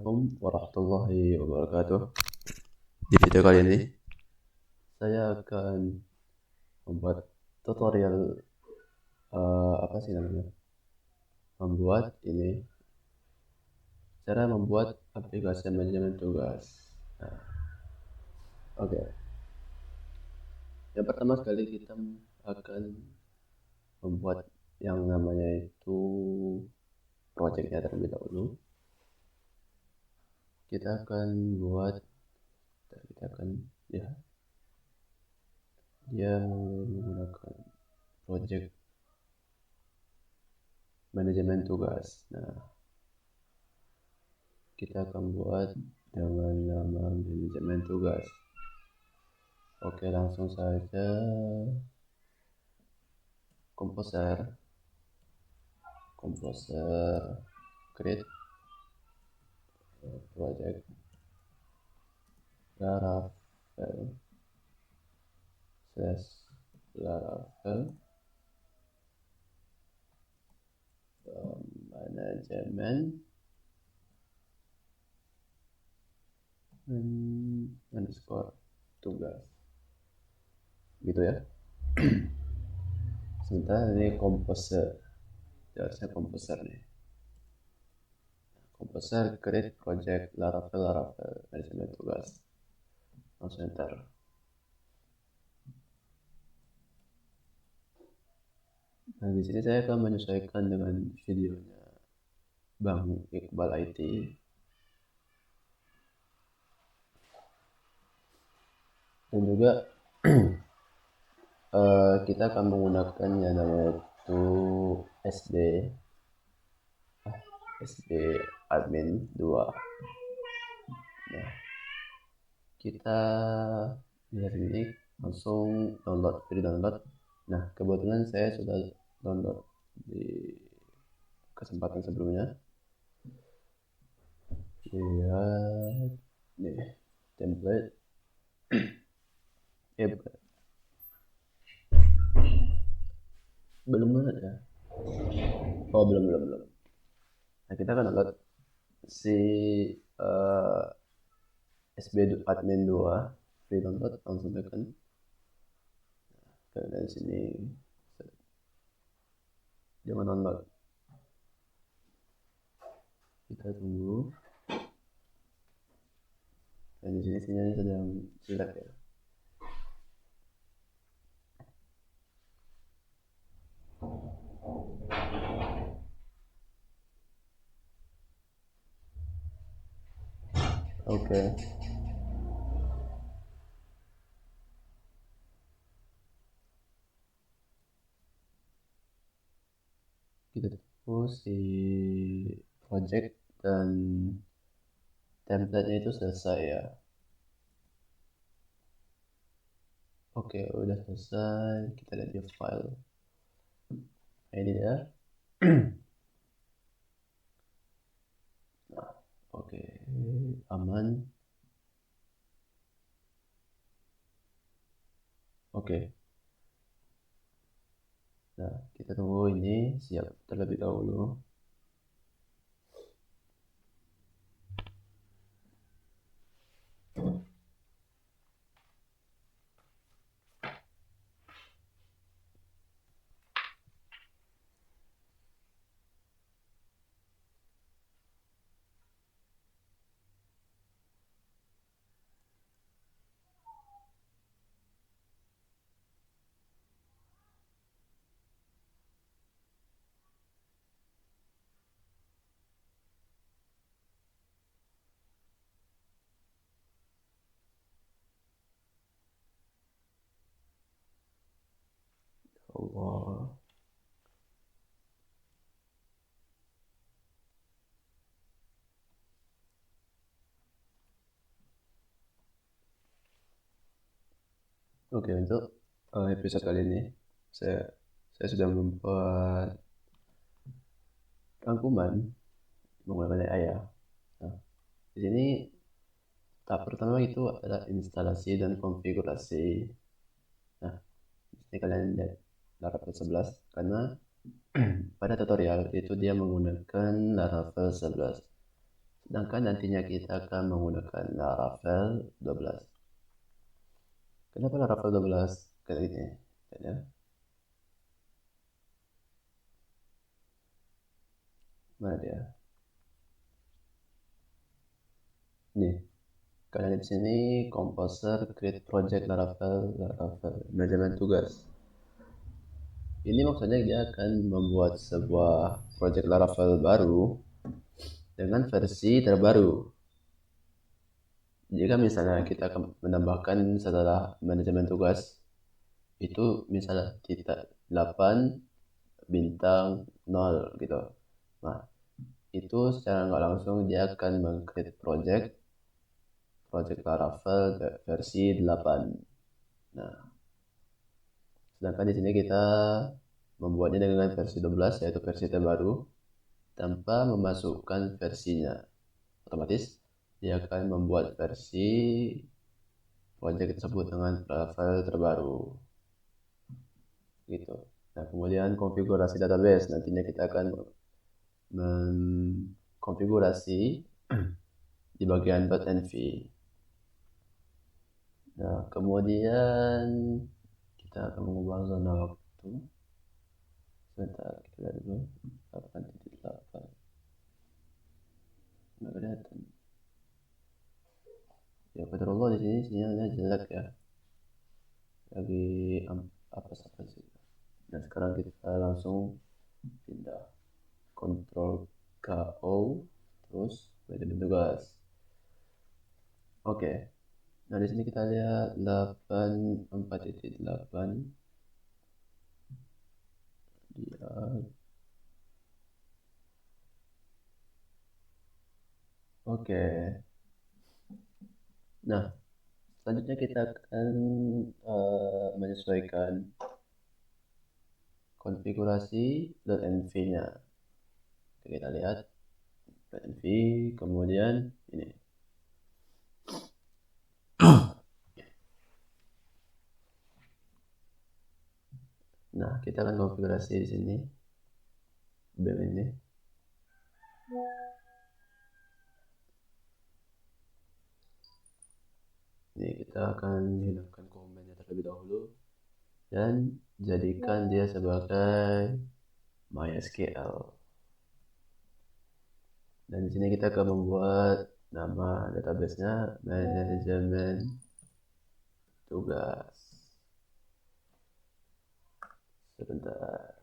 Assalamualaikum warahmatullahi wabarakatuh. Di video kali ini, saya akan membuat tutorial apa sih namanya? Membuat ini cara membuat aplikasi manajemen tugas. Nah, oke. Yang pertama sekali kita akan membuat yang namanya itu projectnya terlebih dahulu. Kita akan dia menggunakan project manajemen tugas. Nah, kita akan buat dengan nama manajemen tugas. Oke, langsung saja komposer create project Laravel /Laravel manajemen underscore tugas gitu ya. Sebentar, ini komposer, harusnya komposer nih. Komposer create project Laravel manajemen tugas. Langsung enter. Nah, di sini saya akan menyesuaikan dengan videonya Bang Iqbal IT. Dan juga kita akan menggunakan yang namanya itu SD admin 2. Nah, kita lihat ini langsung free download. Nah, kebetulan saya sudah download di kesempatan sebelumnya. Lihat nih template. Belum banget ya. Oh, belum. Nah, kita akan download si SB admin 2 free download, langsung tekan dari sini jangan download, kita tunggu. Dan di sini sinyalnya sedang jelek ya. Oke. Kita tunggu si project dan template-nya itu selesai ya. Oke, udah selesai. Kita lihat di file. Nah, ini ya. Nah, oke, aman. Oke. Nah, kita tunggu ini siap terlebih dahulu. Allah. Oke, untuk episode kali ini saya sudah membuat rangkuman menggunakan AI ya. Nah, di sini tahap pertama itu adalah instalasi dan konfigurasi. Nah, di sini kalian lihat Laravel 11 karena pada tutorial itu dia menggunakan Laravel 11. Sedangkan nantinya kita akan menggunakan Laravel 12. Kenapa Laravel 12 kayak gini? Ya. Mana dia? Nih, kalian di sini Composer, Create Project Laravel, Laravel, manajemen tugas. Ini maksudnya dia akan membuat sebuah project Laravel baru dengan versi terbaru. Jika misalnya kita akan menambahkan setelah manajemen tugas itu misalnya kita 8 bintang 0 gitu. Nah, itu secara nggak langsung dia akan meng-create project Laravel versi 8. Nah, sedangkan di sini kita membuatnya dengan versi 12 yaitu versi terbaru tanpa memasukkan versinya. Otomatis dia akan membuat versi project tersebut dengan file terbaru gitu. Nah, kemudian konfigurasi database nantinya kita akan mengkonfigurasi di bagian .env. Nah, kemudian kita akan mengubah zona waktu. Sebentar, kita lihat dulu 8.8. Nggak kelihatan. Ya, Petrollo di sini sinyalnya jelek ya. Lagi apa sih? Nah, sekarang kita langsung pindah Ctrl KO terus manajemen tugas. Oke. Nah, di sini kita lihat 84.8 dia. Oke. Nah, selanjutnya kita akan menyesuaikan konfigurasi .env-nya. Kita lihat .env, kemudian ini. Nah, kita akan konfigurasi di sini BEM ini. Ini kita akan hilangkan komennya terlebih dahulu dan jadikan dia sebagai MySQL. Dan di sini kita akan membuat nama database-nya manajemen tugas. Sebentar.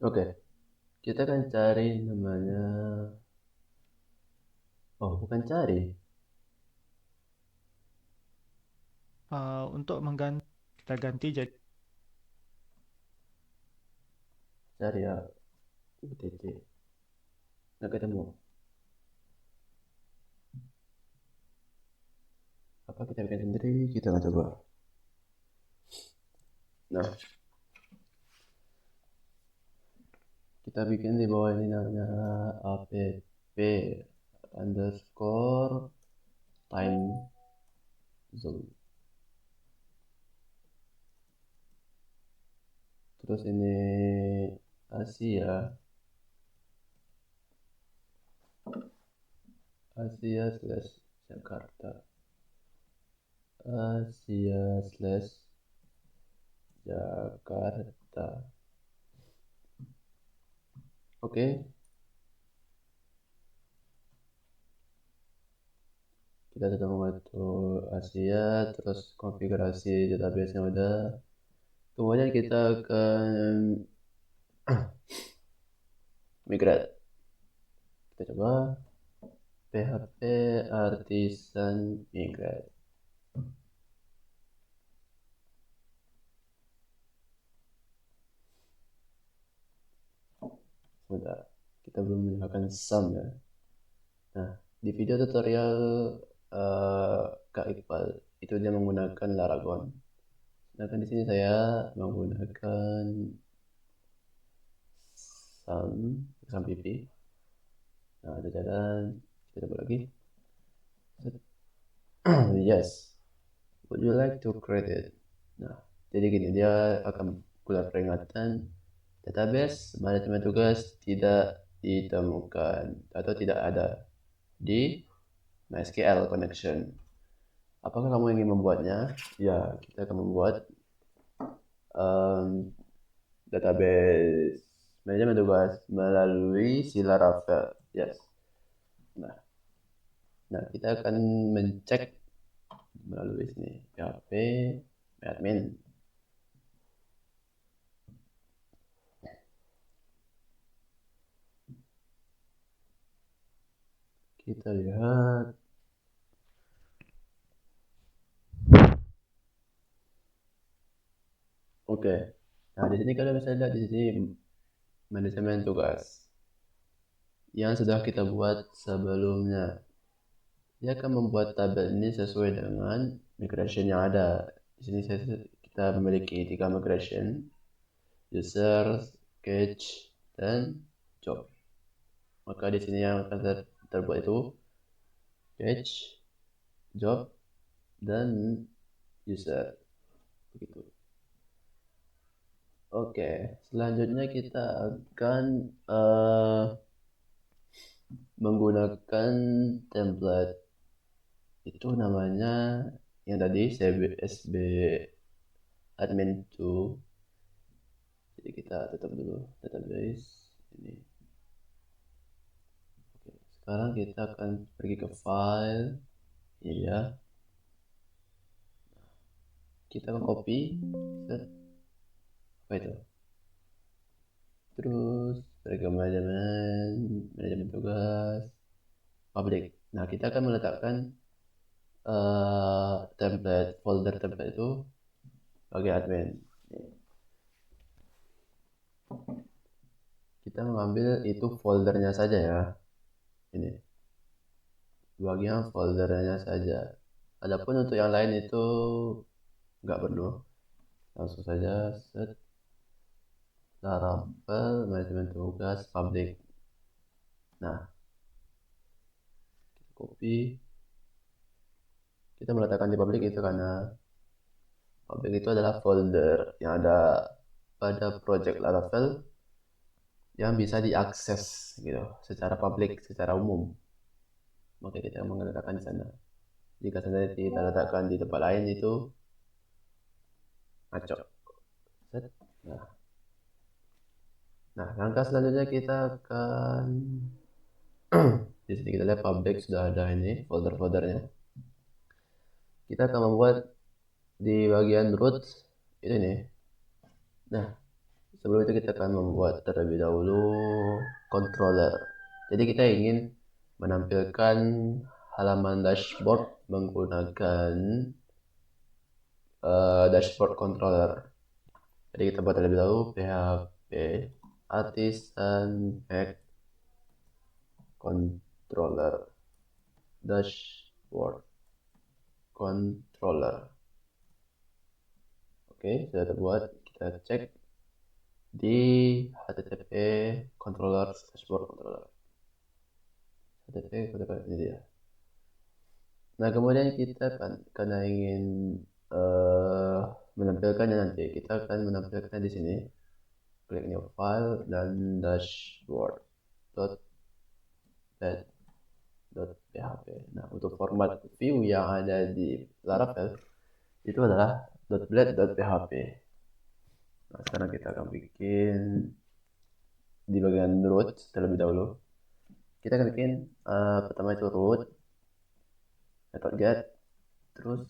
Oke, kita akan cari namanya. Oh, bukan cari. Untuk mengganti kita ganti jadi Cari ya. UTC. Nggak ketemu. Apa kita bikin sendiri? Kita nggak coba. Nah, kita bikin di bawah ini namanya app underscore time zone. Terus ini Asia slash Jakarta. Asia slash Jakarta. Oke. Kita sudah membantu Asia, terus konfigurasi database-nya udah. Kemudian kita akan migrate. Kita coba. PHP Artisan Migrate. Sebentar, kita belum menggunakan sum ya. Nah, di video tutorial Kak Iqbal itu dia menggunakan Laragon. Sedangkan di sini saya menggunakan sum pp. Nah, ada jalan, kita coba lagi. Yes, would you like to create it? Nah, jadi gini, dia akan keluar peringatan database manajemen tugas tidak ditemukan atau tidak ada di MySQL connection. Apakah kamu ingin membuatnya? Ya, kita akan membuat database manajemen tugas melalui si Laravel. Yes. Nah, kita akan mencek melalui sini PHP admin. Kita lihat. Oke. Nah, di sini kalian bisa lihat di sini manajemen tugas yang sudah kita buat sebelumnya. Dia akan membuat tabel ini sesuai dengan migration yang ada. Di sini kita memiliki 3 migration: user, cache, dan job. Maka di sini yang akan terbuat itu cache, job, dan user. Begitu. Oke, selanjutnya kita akan menggunakan template. Itu namanya yang tadi SB admin 2. Jadi kita tutup dulu database ini. Oke, sekarang kita akan pergi ke file. Ini ya. Kita akan copy. Apa itu? Terus pergi ke manajemen tugas, public. Nah, kita akan meletakkan folder template itu sebagai admin. Kita mengambil itu foldernya saja ya. Ini bagian foldernya saja. Adapun untuk yang lain itu nggak perlu. Langsung saja set Laravel manajemen tugas public. Nah, kita copy. Kita meletakkan di public itu karena public itu adalah folder yang ada pada project Laravel yang bisa diakses gitu secara publik, secara umum. Maka kita meletakkan di sana. Jika saja kita letakkan di tempat lain itu ngaco. Nah, langkah selanjutnya kita akan di sini kita lihat public sudah ada ini folder-foldernya. Kita akan membuat di bagian root itu nih. Nah, sebelum itu kita akan membuat terlebih dahulu controller. Jadi kita ingin menampilkan halaman dashboard menggunakan dashboard controller. Jadi kita buat terlebih dahulu PHP Artisan Make Controller Dashboard Controller. Oke, sudah terbuat. Kita cek di http controller dashboard controller. http controller ini dia. Nah, kemudian kita kan karena ingin menampilkannya nanti, kita akan menampilkannya di sini. Klik new file dan dashboard.php. Nah, untuk format view yang ada di Laravel itu adalah .blade.php. Nah, sekarang kita akan bikin di bagian root terlebih dahulu. Kita akan bikin pertama itu root, method get, terus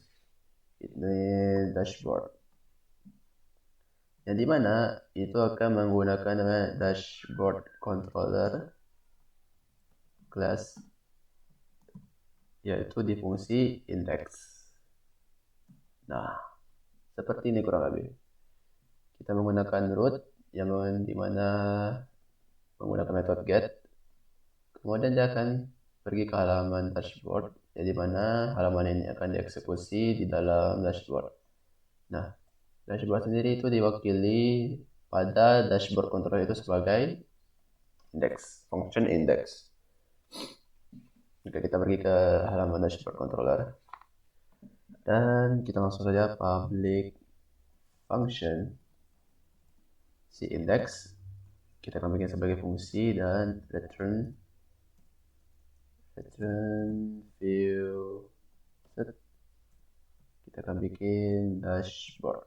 ini dashboard. Yang dimana itu akan menggunakan namanya dashboard controller class yaitu di fungsi indeks. Nah, seperti ini kurang lebih. Kita menggunakan root yang dimana menggunakan metode get. Kemudian dia akan pergi ke halaman dashboard, yang dimana halaman ini akan dieksekusi di dalam dashboard. Nah, dashboard sendiri itu diwakili pada dashboard controller itu sebagai index, function index. Oke, kita pergi ke halaman dashboard controller dan kita langsung saja public function si index. Kita akan bikin sebagai fungsi dan return view. Kita akan bikin dashboard.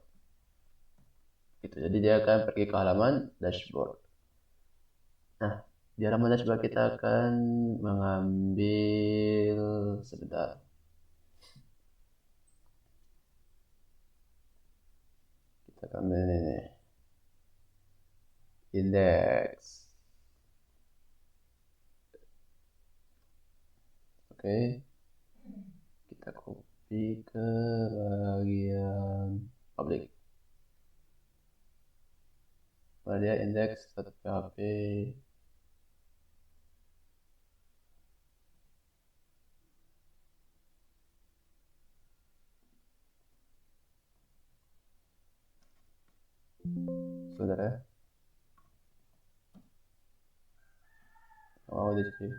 Gitu. Jadi dia akan pergi ke halaman dashboard. Nah, di halaman dashboard kita akan mengambil sebentar. Kita akan ambil ini. Index. Oke. Kita copy ke bagian public. Nah, dia index.php. Sudah ya. Oh, di sini.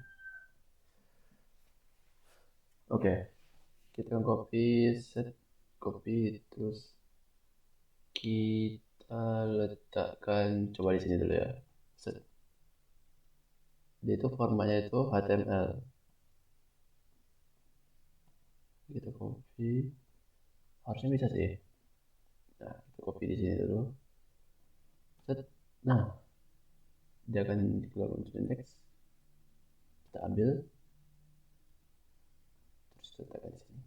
Oke. Kita akan copy terus kita letakkan, coba di sini dulu ya. Set. Dia itu formatnya itu HTML. Kita copy. Harusnya bisa sih. Nah, kita copy di sini dulu. Set. Nah, dia akan dikeluarkan untuk index. Kita ambil. Terus letakkan di sini.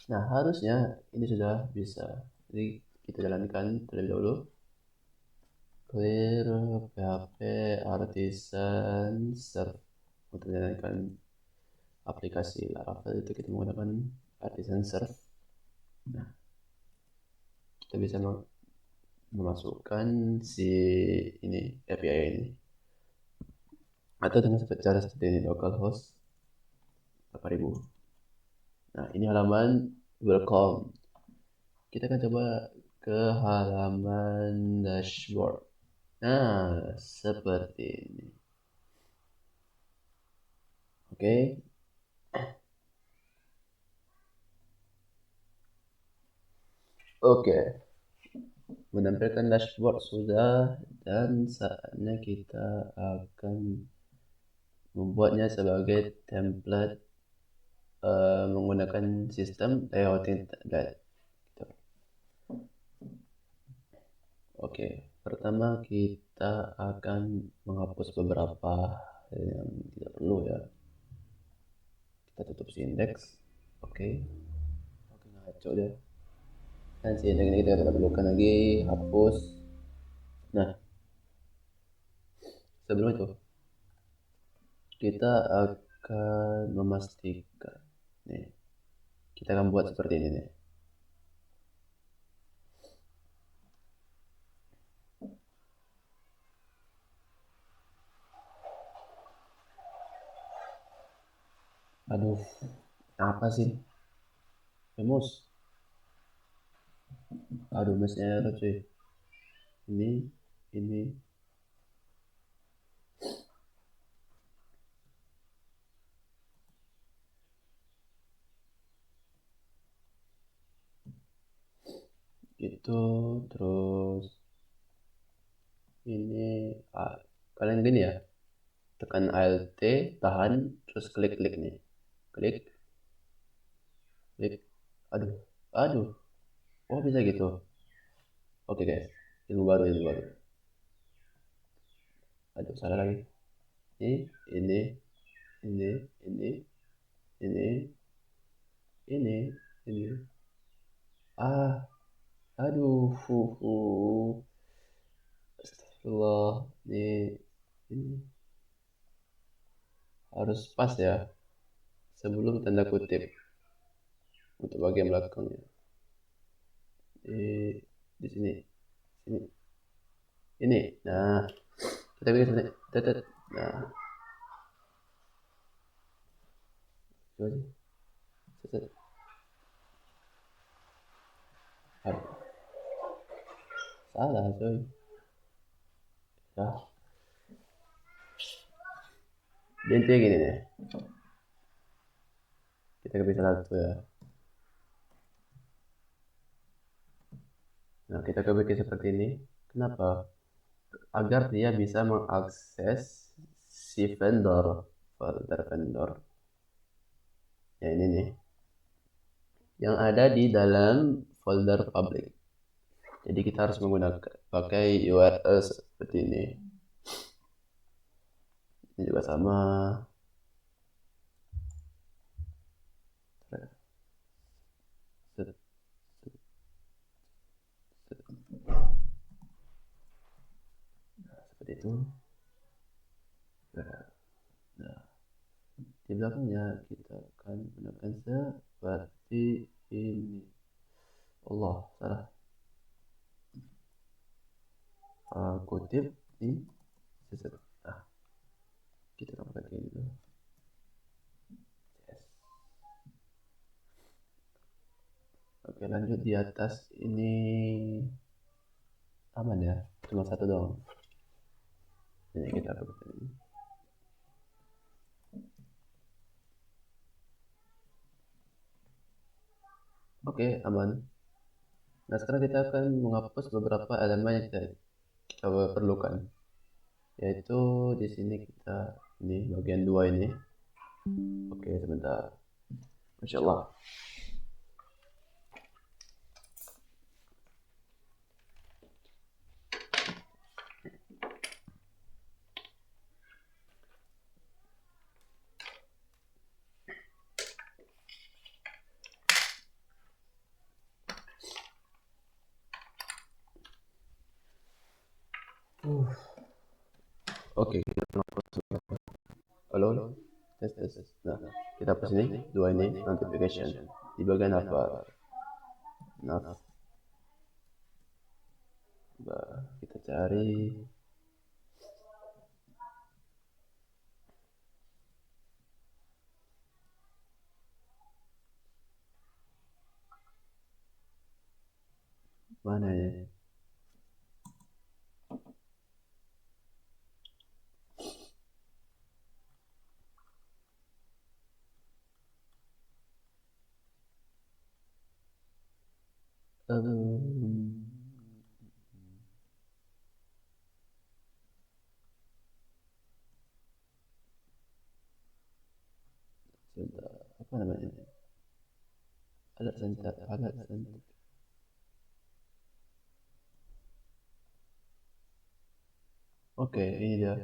Nah, harusnya ini sudah bisa. Jadi kita jalankan terlebih dahulu. Clear PHP artisan serve untuk menjalankan aplikasi Laravel itu kita menggunakan artisan serve. Nah, kita bisa memasukkan si ini API ini atau dengan cara seperti ini localhost 8000. Nah, ini halaman welcome. Kita akan coba ke halaman dashboard. Nah, seperti ini. Oke. Oke. Menampilkan dashboard sudah, dan saatnya kita akan membuatnya sebagai template menggunakan sistem layouting guide. Oke, pertama kita akan menghapus beberapa yang tidak perlu ya. Kita tutup si index. Oke, ngaco deh. Dan si index ini kita tidak perlukan lagi, hapus. Nah, sebelum itu kita akan memastikan nih, kita akan buat seperti ini nih. Aduh, apa sih? Mus. Aduh, mesnya error cuy. Ini. Gitu, terus ini kalian gini ya, tekan Alt, tahan, terus klik nih. Klik. Aduh. Oh, bisa gitu. Oke guys, ilmu baru. Aduh, salah lagi. Ini, ini, ini, ini, ini. Ah, aduh, Astagfirullah, ini harus pas ya. sebelum tanda kutip untuk bagian belakangnya. Di sini, ini. Nah, kita bikin sini. Nah, coba sih. Salah coy. Ya. Dia intinya gini nih. Kita bisa satu ya. Nah, kita bikin seperti ini. Kenapa? Agar dia bisa mengakses si folder vendor. Ya ini nih. Yang ada di dalam folder public. Jadi kita harus menggunakan pakai URL seperti ini. Ini juga sama. Seperti itu. Nah, di belakangnya kita akan gunakan seperti ini. Allah, salah. Kutip di nah, kita akan pakai ini dulu. Yes. Oke, lanjut di atas ini aman ya, cuma satu doang. Ini kita pakai ini. Oke, aman. Nah, sekarang kita akan menghapus beberapa elemen yang kita perlukan. Yaitu di sini kita ini bagian 2 ini. Oke, sebentar. Masya Allah. Oke, kita hapus. Halo, tes. Nah, kita hapus ini, 2 ini, notification. Di bagian apa? Nah, kita cari mana ya? Sebentar, apa namanya? Alat center. Oke, ini dia.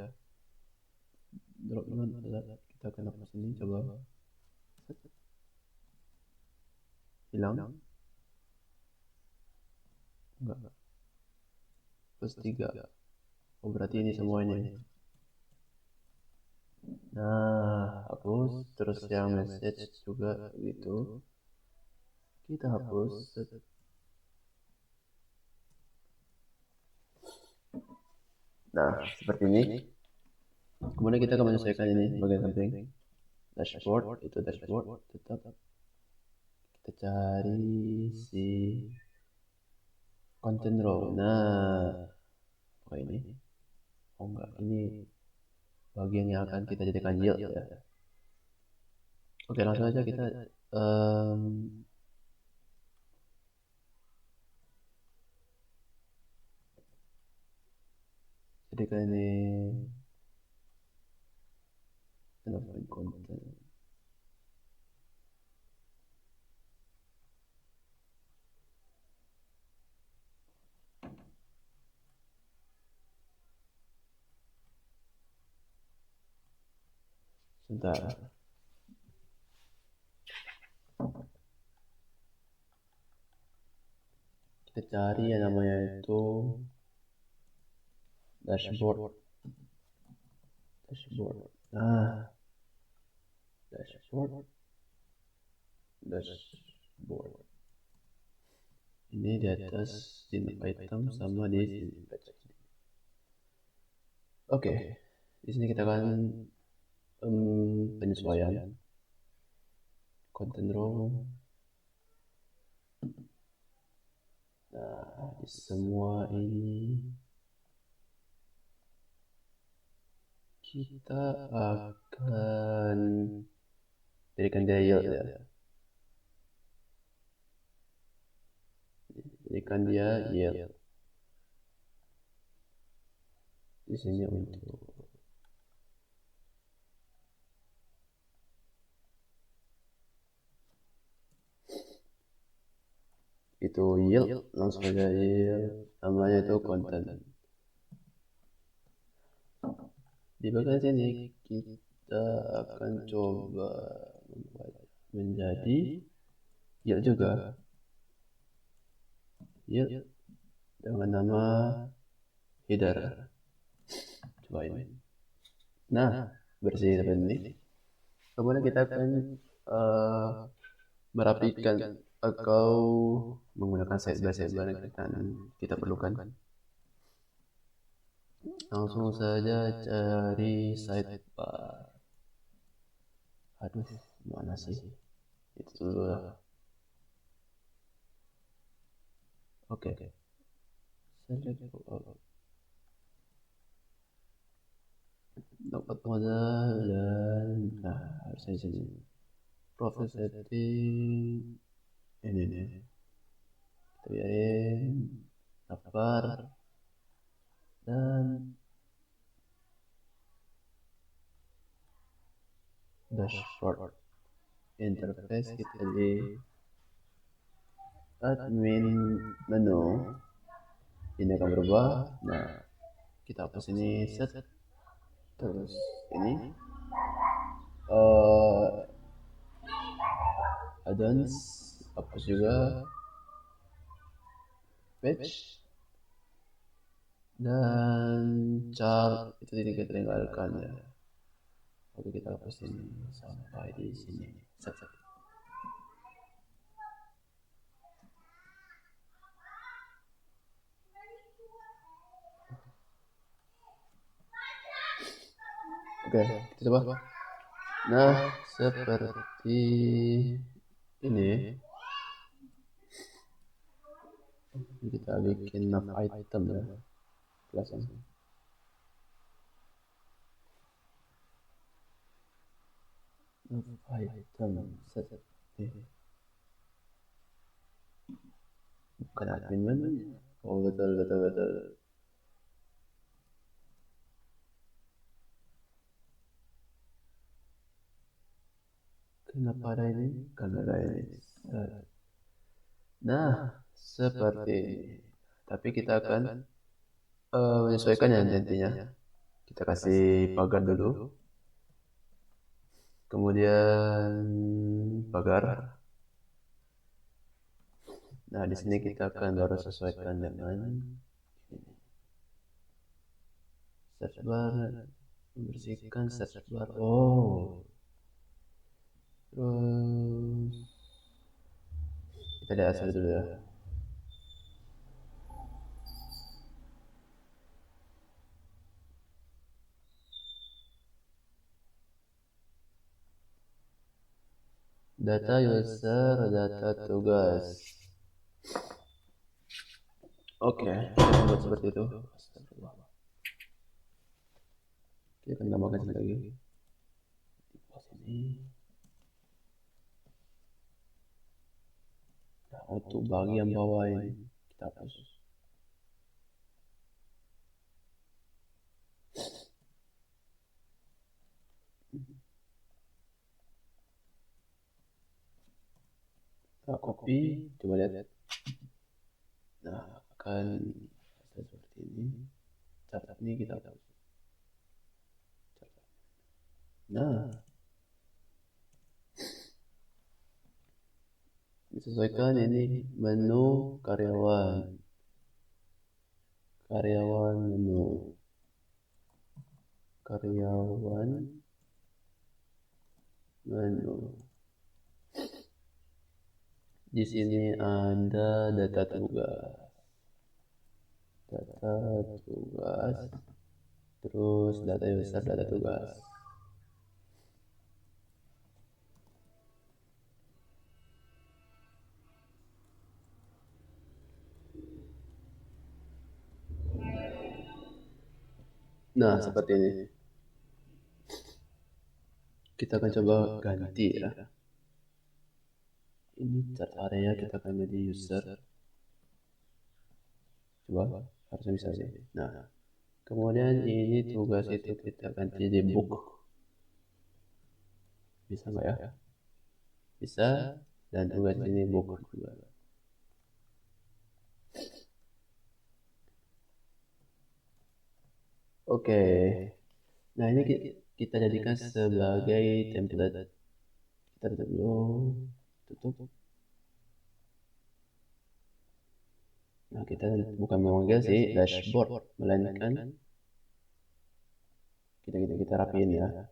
Drop down alat. Kita akan hapus ini, coba. Hilang? Enggak. Plus 3. Oh, berarti ini semua ini. Nah, hapus. Terus yang message juga gitu. Kita hapus. Nah, seperti ini. Kemudian kita akan menyesuaikan ini bagian samping. Dashboard, itu dashboard. Tetap kita cari si content row. Nah, apa ini? Oh enggak, ini bagian yang akan kita jadikan yield ya. Oke, langsung aja kita jadikan ini content. Sebentar. Kita cari yang namanya itu dashboard. Nah, dashboard. dashboard. Ini di atas jenis item sama di sini. Oke, di sini kita akan penyesuaian content row. Nah, di semua ini kita akan berikan dia yield ya. Berikan dia yield. Di sini untuk itu yield, langsung aja yield, namanya itu konten. Di bagian sini kita akan coba membuat menjadi yield juga, yield dengan nama header. Coba ini. Nah, bersih seperti ini. Kemudian kita akan merapikan atau menggunakan sidebar yang kita perlukan. Langsung saja cari sidebar. Aduh, mana sih? Itu dulu lah. Oke. Select dapat modal dan harus saya sini. Profile setting ini nih. Kita biarin daftar dan dashboard interface kita di admin menu ini akan berubah. Nah, kita hapus ini set, terus ini add-ons hapus juga, page dan chart itu kita tinggalkan ya. Oke, kita hapus ini sampai di sini. Set. Oke, kita coba. Nah, seperti ini. Kita bikin nav item ya. Kelasnya. Nav item set. Bukan admin mana? Oh, betul. Kenapa ada ini? Karena ada ini. Nah, seperti ini. Tapi kita akan menyesuaikan ya nantinya. Kita kasih pagar dulu. Kemudian pagar. Nah, di sini kita akan baru sesuaikan dengan ini. Search bar, membersihkan search bar. Oh. Terus kita lihat asal dulu ya. Data user, data tugas. Oke, kita buat seperti itu. Kita akan tambahkan sini lagi. Di sini. Nah, untuk bagian bawah ini kita hapus. Kita copy, coba lihat. Nah, akan seperti ini. Cat ini kita hapus. Nah, disesuaikan ini menu karyawan menu karyawan menu. Di sini ada data tugas, terus data user, data tugas. Nah, seperti ini. Kita akan coba ganti ya. Ini chart area kita akan jadi user. Coba, harusnya bisa sih. Nah, kemudian ini tugas itu kita ganti di book. Bisa nggak ya? Bisa. Dan tugas ini book juga. Oke. Nah, ini kita jadikan sebagai template. Kita tutup dulu. Tutup. Nah, kita bukan memanggil sih dashboard, melainkan kita rapiin ya.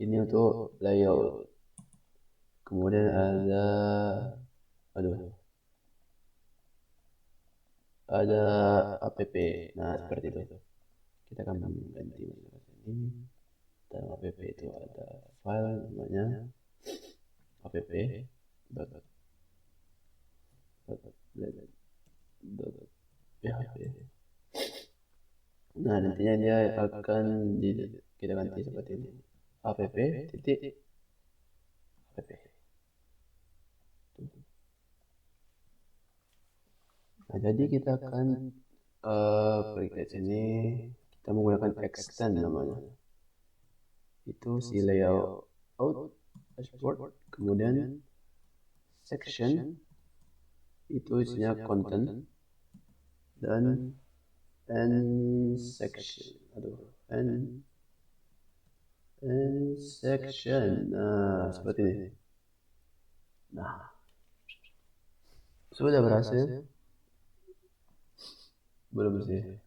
Ini untuk layout. Kemudian ada app. Nah, seperti itu. Kita akan ganti ini. Dalam app itu ada file namanya app.php. Nah, nantinya dia akan kita ganti seperti ini. app.app. Nah, jadi kita akan klik di sini. Kita menggunakan extend namanya. Itu si layout dashboard. Kemudian section itu isinya content dan end section. End section. Nah, seperti ini. Nah, sudah berhasil? Belum sih.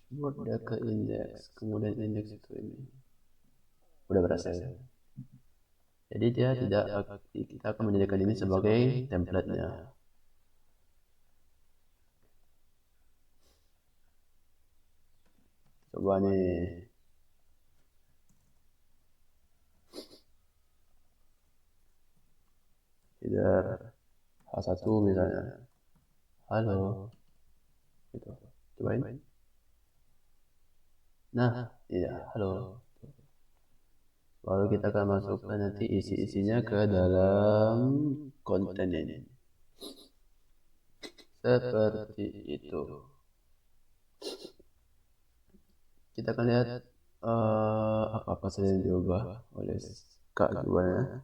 Dashboard dia ke index, kemudian index itu ini. Udah berhasil. Jadi dia tidak, kita akan menjadikan ini sebagai template-nya. Coba nih. Header H1 misalnya. Halo. Gitu. Cobain. Nah, iya, halo. Lalu kita akan masukkan nanti isi-isinya ke dalam konten ini. Seperti itu. Kita akan lihat apa-apa saja yang diubah oleh Kak Juwana.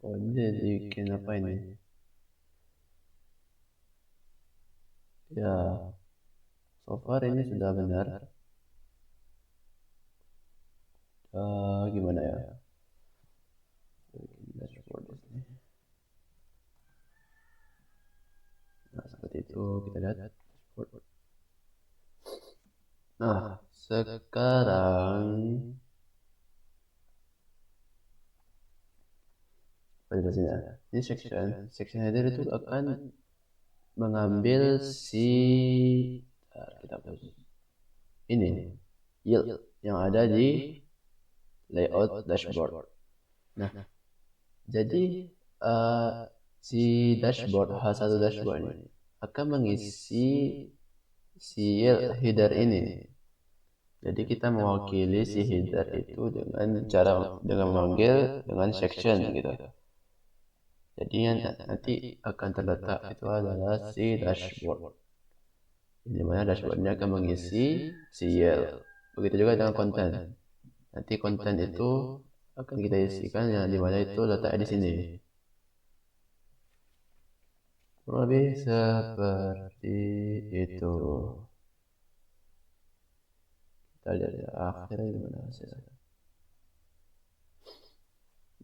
Oh, ini jadi bikin apa ini? Ya, so far ini sudah benar. Gimana ya? Dashboard ini. Nah, seperti itu kita lihat dashboard. Nah, sekarang pada sini ya. Ini section header itu akan mengambil kita hapus ini yield yang ada di layout dashboard. Nah, jadi si dashboard H1 dashboard ini akan mengisi si header ini. Jadi kita mewakili si header itu dengan memanggil dengan section gitu. Jadi yang nanti akan terletak itu adalah si dashboard. Di mana dashboardnya akan mengisi si yield. Begitu juga dengan konten. Nanti konten itu akan kita isikan yang dimana itu letaknya di sini. Kurang lebih seperti itu. Kita lihat ya, akhirnya gimana hasilnya.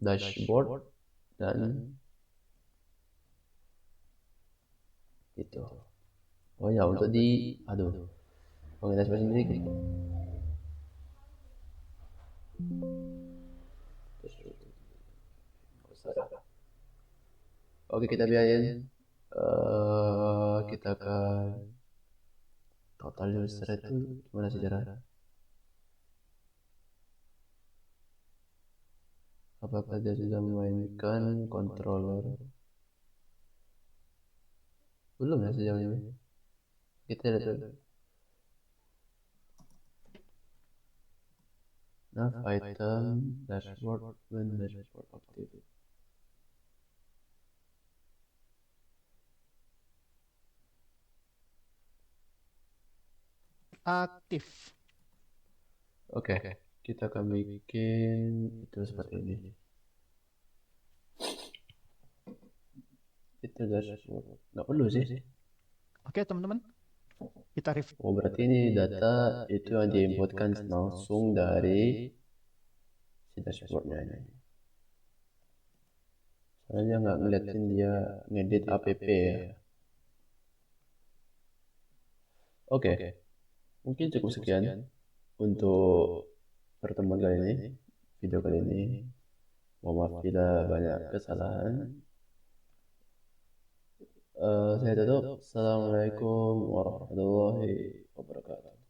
Dashboard dan itu. Oh ya, untuk pengen dashboard sendiri. Oke, kita biarin. Kita akan total user itu gimana sih cara? Apakah dia sudah memainkan controller? Belum ya sejauh ini. Kita lihat dulu. Nav item, dashboard, when dashboard active. Aktif. Oke, kita akan bikin itu seperti ini. Itu dashboard. Nggak perlu sih. Oke teman-teman, kita review. Oh, berarti ini data itu yang diinputkan langsung dari si dashboardnya ini. Soalnya nggak ngeliatin dia ngedit app ya. Oke, mungkin cukup sekian untuk pertemuan kali ini, video kali ini. Mohon maaf bila banyak kesalahan. Saya tutup. Assalamualaikum warahmatullahi wabarakatuh.